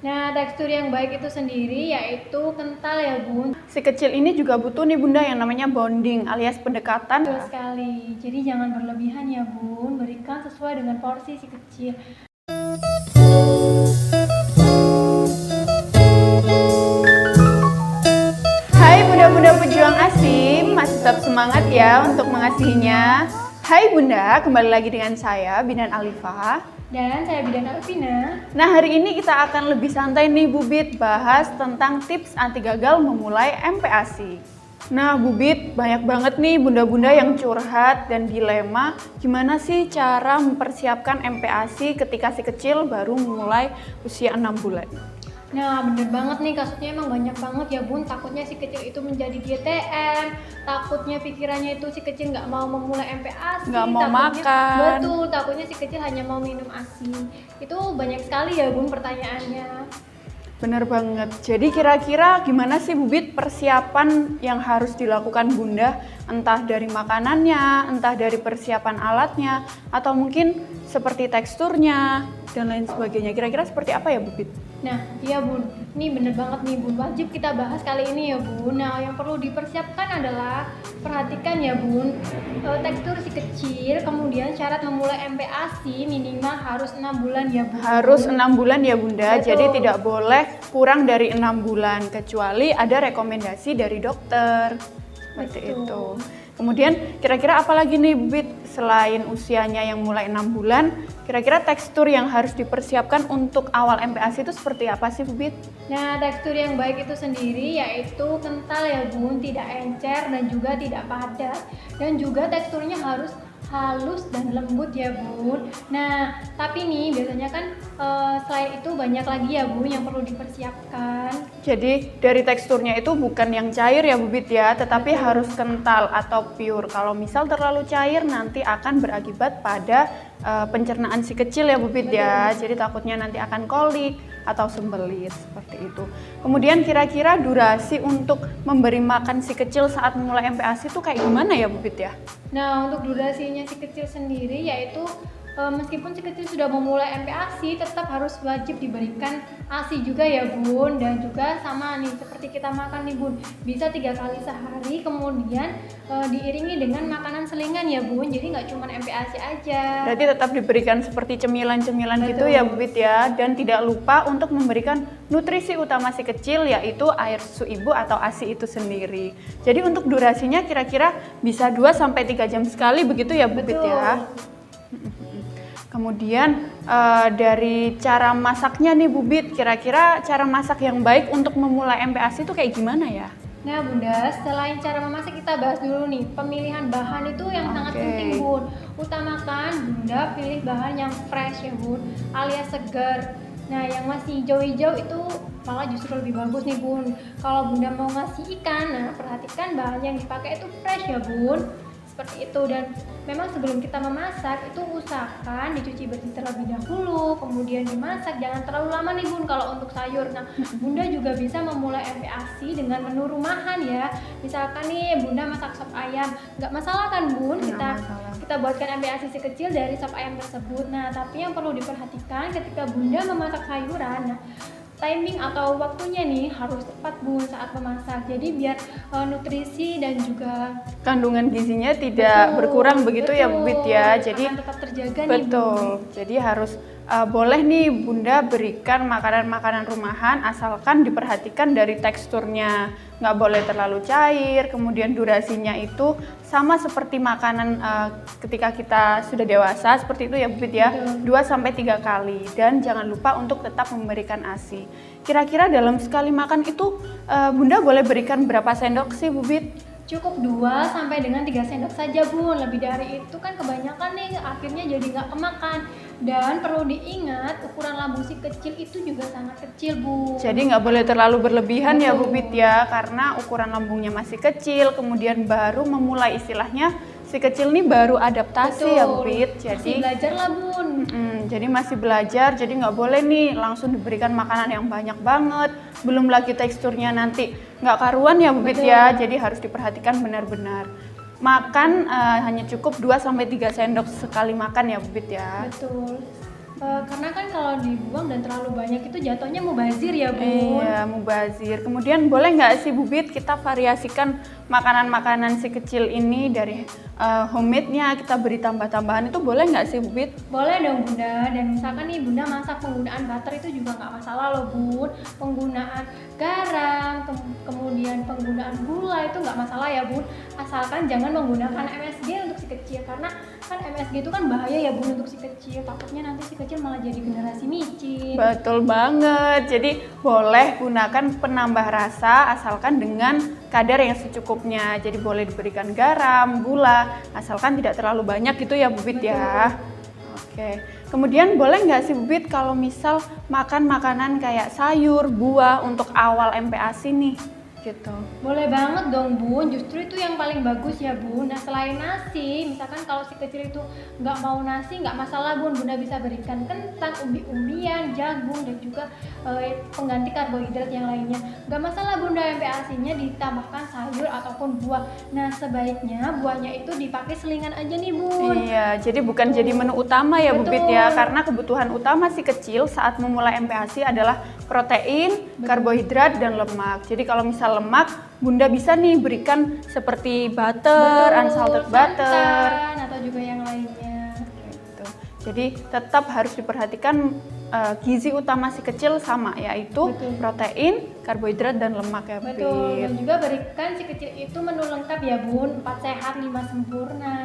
Nah, tekstur yang baik itu sendiri yaitu kental ya Bun. Si kecil ini juga butuh nih Bunda yang namanya bonding alias pendekatan. Betul sekali. Jadi jangan berlebihan ya Bun, berikan sesuai dengan porsi si kecil. Hai Bunda-bunda pejuang ASI, masih tetap semangat ya untuk mengasihinya. Hai Bunda, kembali lagi dengan saya Bidan Alifa. Dan saya Bidan Alvina. Nah, hari ini kita akan lebih santai nih Bu Bit, bahas tentang tips anti gagal memulai MPASI. Nah Bu Bit, banyak banget nih bunda-bunda yang curhat dan dilema gimana sih cara mempersiapkan MPASI ketika si kecil baru memulai usia 6 bulan. Nah, bener banget nih, kasusnya emang banyak banget ya Bun. Takutnya si kecil itu menjadi GTM, takutnya pikirannya itu si kecil nggak mau memulai MPASI, Nggak mau takutnya, makan. betul, takutnya si kecil hanya mau minum ASI. Itu banyak sekali ya Bun pertanyaannya. Bener banget. Jadi kira-kira gimana sih Bu Bit persiapan yang harus dilakukan Bunda? Entah dari makanannya, entah dari persiapan alatnya, atau mungkin seperti teksturnya dan lain sebagainya. Kira-kira seperti apa ya Bu Bit? Nah, iya Bun, ini bener banget nih Bun, wajib kita bahas kali ini ya Bun. Nah, yang perlu dipersiapkan adalah, perhatikan ya Bun, tekstur si kecil, kemudian syarat memulai MPASI minimal harus 6 bulan ya Bun. Harus 6 bulan ya Bunda, Betul. jadi tidak boleh kurang dari 6 bulan, kecuali ada rekomendasi dari dokter, seperti Betul. itu. Kemudian kira-kira apa lagi nih Bu Bit, selain usianya yang mulai 6 bulan, kira-kira tekstur yang harus dipersiapkan untuk awal MPASI itu seperti apa sih Bu Bit? Nah, tekstur yang baik itu sendiri yaitu kental ya Bun, tidak encer dan juga tidak padat. Dan juga teksturnya harus halus dan lembut ya Bun. Nah, tapi nih biasanya kan selain itu banyak lagi ya Bun yang perlu dipersiapkan. Jadi dari teksturnya itu bukan yang cair ya Bu Bit ya, tetapi Betul. harus kental atau pure. Kalau misal terlalu cair nanti akan berakibat pada pencernaan si kecil ya Bu Bit ya. Jadi takutnya nanti akan kolik atau sembelit seperti itu. Kemudian kira-kira durasi untuk memberi makan si kecil saat memulai MPASI itu kayak gimana ya Bu Bit ya? Nah, untuk durasinya si kecil sendiri yaitu meskipun si kecil sudah memulai MPASI, tetap harus wajib diberikan ASI juga ya Bun. Dan juga sama nih, seperti kita makan nih Bun, bisa 3 kali sehari, kemudian diiringi dengan makanan selingan ya Bun. Jadi nggak cuma MPASI aja. Berarti tetap diberikan seperti cemilan-cemilan gitu Betul. ya Bu Bit ya. Dan tidak lupa untuk memberikan nutrisi utama si kecil yaitu air susu ibu atau ASI itu sendiri. Jadi untuk durasinya kira-kira bisa 2-3 jam sekali begitu ya Bu Bit ya. Kemudian dari cara masaknya nih Bu Bit, kira-kira cara masak yang baik untuk memulai MPASI itu kayak gimana ya? Nah Bunda, selain cara memasak kita bahas dulu nih, pemilihan bahan itu yang sangat penting Bun. Utamakan Bunda pilih bahan yang fresh ya Bun, alias segar. Nah yang masih hijau-hijau itu malah justru lebih bagus nih Bun. Kalau Bunda mau ngasih ikan, nah perhatikan bahan yang dipakai itu fresh ya Bun. Seperti itu. Dan memang sebelum kita memasak itu usahakan dicuci bersih terlebih dahulu, kemudian dimasak. Jangan terlalu lama nih Bun kalau untuk sayur. Nah Bunda juga bisa memulai MPASI dengan menu rumahan ya. Misalkan nih Bunda masak sop ayam, nggak masalah kan Bun, kita buatkan MPASI si kecil dari sop ayam tersebut. Nah tapi yang perlu diperhatikan ketika Bunda memasak sayuran, nah timing atau waktunya nih harus tepat Bun saat memasak. Jadi biar nutrisi dan juga Kandungan gizinya tidak berkurang begitu ya Bu Bit ya. Jadi akan tetap terjaga nih betul. Bun. Jadi harus boleh nih Bunda berikan makanan-makanan rumahan asalkan diperhatikan dari teksturnya. Nggak boleh terlalu cair, kemudian durasinya itu sama seperti makanan ketika kita sudah dewasa, seperti itu ya Bu Bit ya, 2-3 kali. Dan jangan lupa untuk tetap memberikan ASI. Kira-kira dalam sekali makan itu Bunda boleh berikan berapa sendok sih Bu Bit? Cukup 2 sampai dengan 3 sendok saja Bun. Lebih dari itu kan kebanyakan nih akhirnya jadi nggak kemakan. Dan perlu diingat ukuran lambung si kecil itu juga sangat kecil Bu. Jadi nggak boleh terlalu berlebihan ya Bu Bit ya, karena ukuran lambungnya masih kecil, kemudian baru memulai istilahnya si kecil nih baru adaptasi ya Bu Bit. Jadi masih belajar lah Bun. Jadi masih belajar, jadi nggak boleh nih langsung diberikan makanan yang banyak banget. Belum lagi teksturnya nanti nggak karuan ya Bu Bit ya, jadi harus diperhatikan benar-benar. Makan hanya cukup 2-3 sendok sekali makan ya Bu Bit ya. Betul. Karena kan kalau dibuang dan terlalu banyak itu jatuhnya mubazir ya Bun. Iya, mubazir. Kemudian boleh nggak sih Bu Bit kita variasikan makanan-makanan si kecil ini dari homemade-nya kita beri tambah-tambahan, itu boleh nggak sih Bu Bit? Boleh dong Bunda, dan misalkan nih Bunda masak penggunaan butter itu juga nggak masalah loh Bun. Penggunaan garam, kemudian penggunaan gula itu nggak masalah ya Bun. Asalkan jangan menggunakan MSG untuk si kecil, karena kan MSG itu kan bahaya ya Bun untuk si kecil. Takutnya nanti si kecil malah jadi generasi micin. Betul banget. Jadi boleh gunakan penambah rasa asalkan dengan kadar yang secukupnya. Jadi boleh diberikan garam, gula, asalkan tidak terlalu banyak gitu ya Bu Bit ya. Oke. Kemudian boleh nggak sih Bu Bit kalau misal makan makanan kayak sayur, buah untuk awal MPASI nih? Gitu. Boleh banget dong Bun, justru itu yang paling bagus ya Bun. Nah selain nasi, misalkan kalau si kecil itu nggak mau nasi, nggak masalah Bun. Bunda bisa berikan kentang, umbi-umbian, jagung, dan juga pengganti karbohidrat yang lainnya. Nggak masalah Bunda, MPASI-nya ditambahkan sayur ataupun buah. Nah sebaiknya buahnya itu dipakai selingan aja nih Bun. Iya, jadi bukan jadi menu utama ya Bu Bit ya, karena kebutuhan utama si kecil saat memulai MPASI adalah protein, karbohidrat, dan lemak. Jadi kalau misal lemak, Bunda bisa nih berikan seperti butter, unsalted butter, atau juga yang lainnya. gitu. Jadi tetap harus diperhatikan gizi utama si kecil sama, yaitu protein, karbohidrat, dan lemak ya Bu Bit. Betul, dan juga berikan si kecil itu menu lengkap ya Bun, 4 sehat 5 sempurna.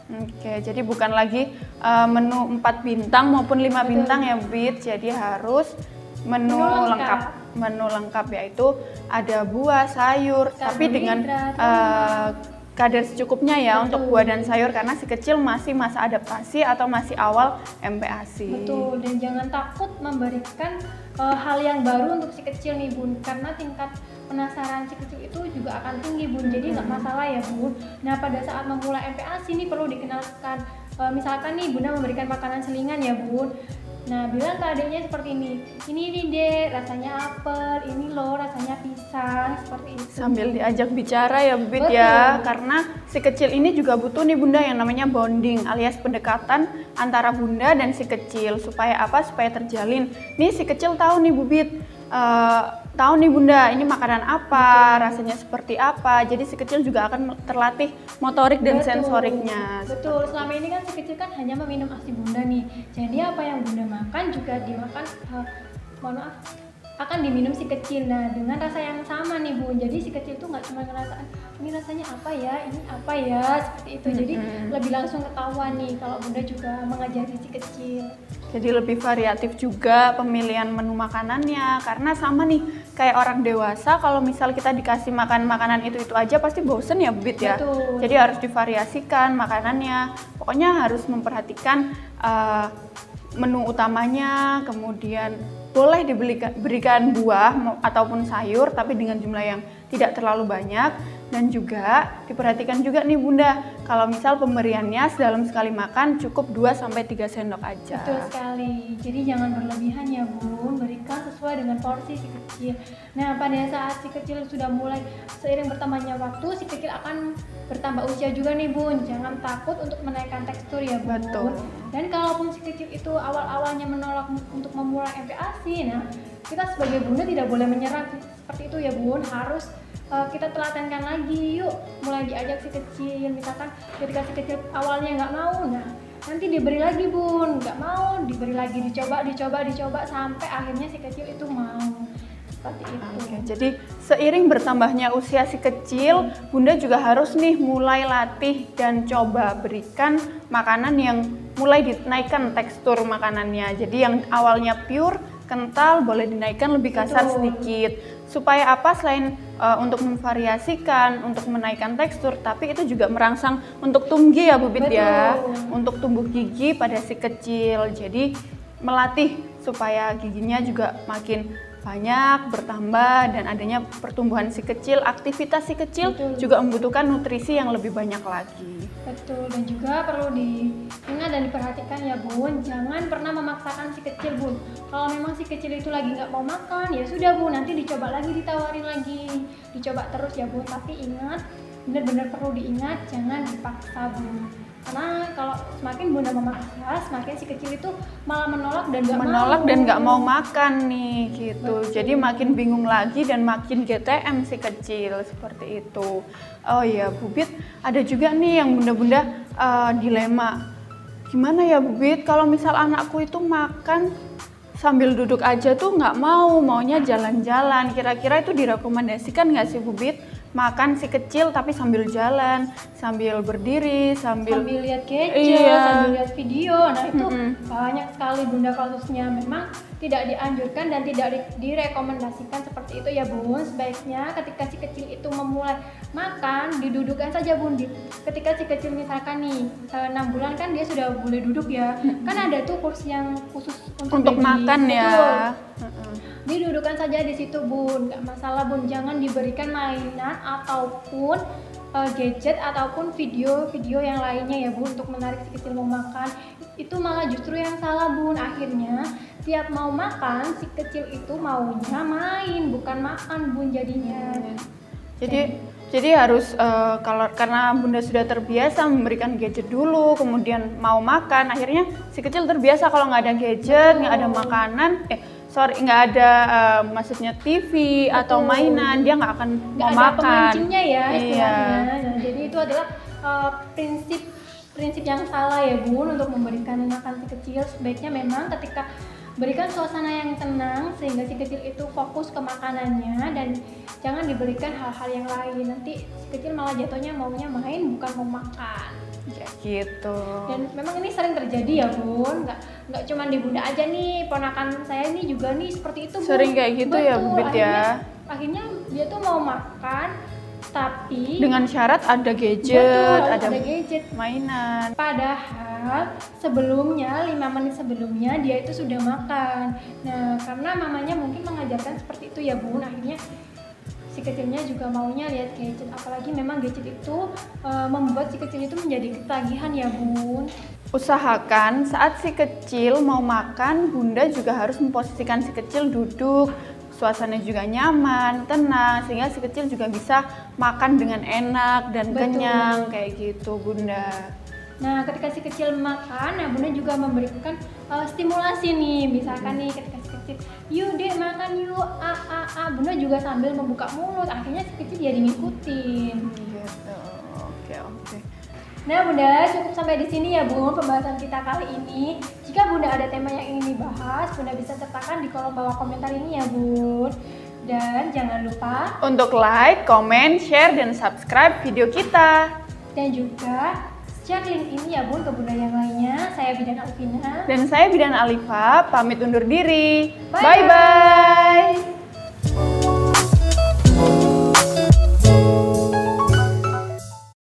Oke, jadi bukan lagi menu 4 bintang maupun 5 bintang ya Bu Bit, jadi harus menu lengkap yaitu ada buah, sayur, tapi dengan kadar secukupnya ya. Betul. Untuk buah dan sayur karena si kecil masih masa adaptasi atau masih awal MPASI. Betul, dan jangan takut memberikan hal yang baru untuk si kecil nih Bun, karena tingkat penasaran si kecil itu juga akan tinggi Bun, jadi nggak masalah ya Bun. Nah pada saat memulai MPASI nih perlu dikenalkan, misalkan nih Bunda memberikan makanan selingan ya Bun. Nah, bilang ke adiknya seperti ini nih dek, rasanya apel, ini loh rasanya pisang, seperti itu. Sambil diajak bicara ya Bu Bit ya, karena si kecil ini juga butuh nih Bunda yang namanya bonding alias pendekatan antara Bunda dan si kecil. Supaya apa? Supaya terjalin. Nih si kecil tahu nih Bu Bit, tahu nih Bunda ini makanan apa, rasanya seperti apa. Jadi si kecil juga akan terlatih motorik dan sensoriknya. Betul, selama ini kan si kecil kan hanya meminum ASI Bunda nih. Jadi apa yang Bunda makan juga dimakan, akan diminum si kecil. Nah dengan rasa yang sama nih Bun, jadi si kecil tuh nggak cuma ngerasain ini rasanya apa ya, ini apa ya, seperti itu. Jadi lebih langsung ketahuan nih kalau Bunda juga mengajari si kecil. Jadi lebih variatif juga pemilihan menu makanannya, karena sama nih kayak orang dewasa, kalau misal kita dikasih makan makanan itu aja pasti bosen ya Bu Bit ya. Betul. Jadi harus divariasikan makanannya, pokoknya harus memperhatikan menu utamanya, kemudian boleh diberikan buah ataupun sayur tapi dengan jumlah yang tidak terlalu banyak, dan juga diperhatikan juga nih Bunda kalau misal pemberiannya dalam sekali makan cukup 2-3 sendok aja. Betul sekali, jadi jangan berlebihan ya Bun, berikan sesuai dengan porsi si kecil. Nah pada saat si kecil sudah mulai seiring bertambahnya waktu, si kecil akan bertambah usia juga nih Bun, jangan takut untuk menaikkan tekstur ya Bun. Betul. Dan kalaupun si kecil itu awal-awalnya menolak untuk memulai MPASI, nah kita sebagai Bunda tidak boleh menyerah seperti itu ya Bun, harus kita telatenkan lagi, yuk mulai diajak si kecil. Misalkan ketika si kecil awalnya nggak mau, nah nanti diberi lagi Bun, nggak mau diberi lagi, dicoba sampai akhirnya si kecil itu mau. Seperti itu. Oke, jadi seiring bertambahnya usia si kecil, Bunda juga harus nih mulai latih dan coba berikan makanan yang mulai dinaikkan tekstur makanannya. Jadi yang awalnya pure, kental, boleh dinaikkan lebih kasar sedikit. Supaya apa? Selain untuk memvariasikan, untuk menaikkan tekstur, tapi itu juga merangsang untuk tumbuh ya Bu Bit ya, untuk tumbuh gigi pada si kecil. Jadi melatih supaya giginya juga makin banyak, bertambah, dan adanya pertumbuhan si kecil, aktivitas si kecil juga membutuhkan nutrisi yang lebih banyak lagi. Betul, dan juga perlu diingat dan diperhatikan ya Bun, jangan pernah memaksakan si kecil Bun. Kalau memang si kecil itu lagi nggak mau makan, ya sudah Bun, nanti dicoba lagi, ditawarin lagi, dicoba terus ya Bun. Tapi ingat, benar-benar perlu diingat, jangan dipaksa Bun. Karena kalau semakin bunda memaksa, semakin si kecil itu malah menolak dan nggak mau makan nih gitu. Betul. Jadi makin bingung lagi dan makin GTM si kecil seperti itu. Oh iya Bu Bit, ada juga nih yang bunda-bunda dilema. Gimana ya Bu Bit, kalau misal anakku itu makan sambil duduk aja tuh nggak mau, maunya jalan-jalan. Kira-kira itu direkomendasikan nggak sih Bu Bit? Makan si kecil tapi sambil jalan, sambil berdiri, sambil lihat gadget, iya, sambil lihat video. Nah itu banyak sekali bunda kasusnya. Memang tidak dianjurkan dan tidak direkomendasikan seperti itu ya Bun. Sebaiknya ketika si kecil itu memulai makan, didudukkan saja Bun. Ketika si kecil misalkan nih 6 bulan kan dia sudah boleh duduk ya. Kan ada tuh kursi yang khusus untuk makan ya. Didudukkan saja di situ Bun, nggak masalah Bun. Jangan diberikan mainan ataupun gadget ataupun video-video yang lainnya ya Bun untuk menarik si kecil mau makan. Itu malah justru yang salah Bun. Akhirnya tiap mau makan si kecil itu maunya main bukan makan Bun jadinya. Jadi harus karena bunda sudah terbiasa memberikan gadget dulu, kemudian mau makan, akhirnya si kecil terbiasa kalau nggak ada gadget, nggak ada makanan, nggak ada maksudnya TV atau mainan, dia nggak akan mau makan. Nggak ada pemancingnya ya istilahnya. Nah, jadi itu adalah prinsip yang salah ya Bun untuk memberikan makan si kecil. Sebaiknya memang ketika berikan suasana yang tenang sehingga si kecil itu fokus ke makanannya dan jangan diberikan hal-hal yang lain. Nanti si kecil malah jatuhnya maunya main bukan mau makan. Ya gitu. Dan memang ini sering terjadi ya Bun, nggak cuma di bunda aja nih, ponakan saya nih juga nih seperti itu Bun. Sering kayak gitu. Betul, ya Bu Bit ya. Akhirnya dia tuh mau makan tapi dengan syarat ada gadget, ada gadget, mainan. Padahal sebelumnya 5 menit sebelumnya dia itu sudah makan. Nah karena mamanya mungkin mengajarkan seperti itu ya Bun, akhirnya si kecilnya juga maunya lihat gadget, apalagi memang gadget itu membuat si kecil itu menjadi ketagihan ya Bun. Usahakan saat si kecil mau makan, bunda juga harus memposisikan si kecil duduk, suasana juga nyaman, tenang, sehingga si kecil juga bisa makan dengan enak dan kenyang kayak gitu bunda. Nah ketika si kecil makan, nah bunda juga memberikan stimulasi nih, misalkan nih ketika si kecil, yuk dek makan yuk, bunda juga sambil membuka mulut, akhirnya si kecil jadi ngikutin. Gitu, oke. Nah bunda, cukup sampai di sini ya Bun pembahasan kita kali ini. Jika bunda ada tema yang ingin dibahas, bunda bisa sertakan di kolom bawah komentar ini ya Bun. Dan jangan lupa untuk like, comment, share, dan subscribe video kita. Dan juga share link ini ya Bun ke bunda yang lainnya. Saya Bidan Alvina. Dan saya Bidan Alifa, pamit undur diri. Bye-bye.